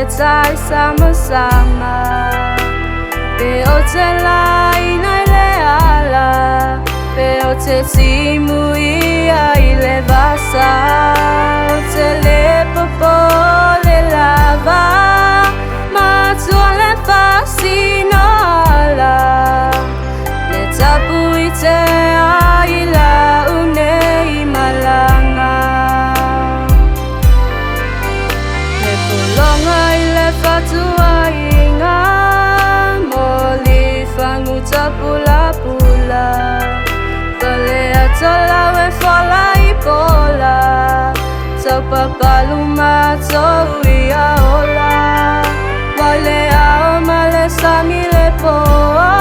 tayo sama-sama. Pero telay na leala, pero tetimu ia ilevasa. Telepopo le lava, matuale fasinoala. Le tapu ite aila unei malanga. Le polonga ile fatua inga, moli fangu tapula-pula. Fale atola we fola ipola, tau papaluma tau ia ola. Wale ao male samile poa,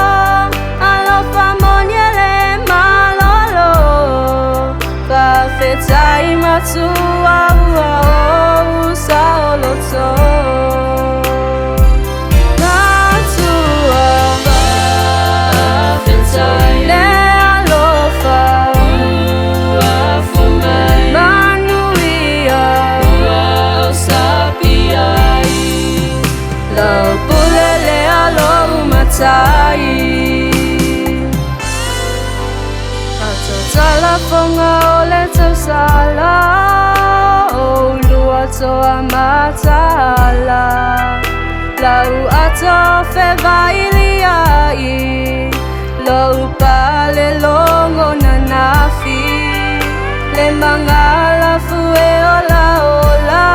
alo famonia le malolo. Fafetai matua ua o saoloto. Atotala fonga ole tau sala, o lua toa matala. Lau ato fevailiai, lau pale longo na nafi. Le mangala fue ola ola,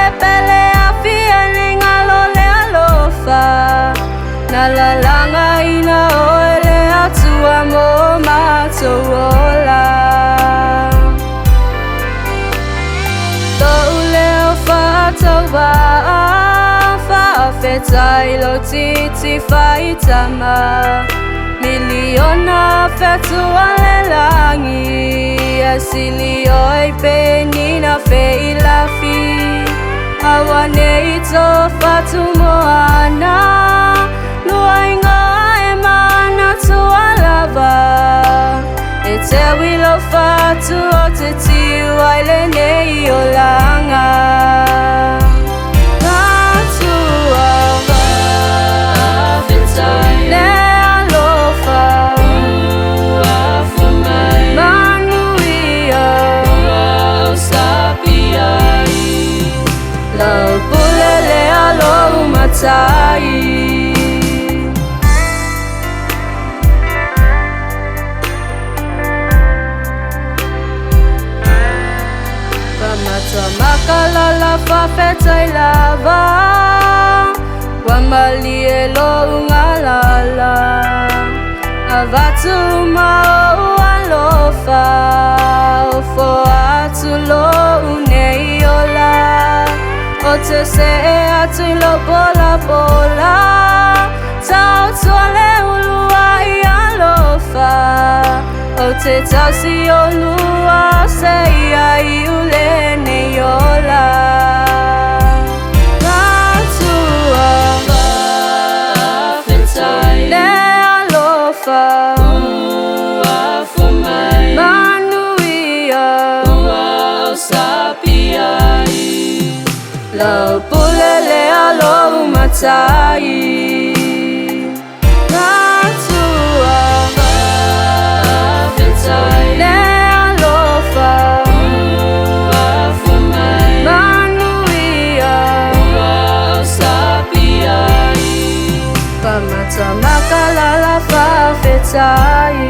e pele afi ene ngalo le alofa. Nalalanga ina oele atua mo matola. Tau leo fatowa, fafetai lo titi faitama. Miliona fetua le langi, asili oi penina feilafi. Awane ito fatumoana, luainga e mana tualava. E te wilo fatu o te tiu aile nei o langa. Natua le alofa, manuia lau pule le alo matai. Pamata makalala fafetai lava, wamali elo ungalala. Avatu mau alofa, ofo atu lo uneiola. O te se atu ilo bola-bola, tau tuale ulua I alofa. O te tau si olua se ia I ule neiola. Natua le alofa, manuia lau pule le alo matai. Natua le alofa, manuia pamata makalala fafetai.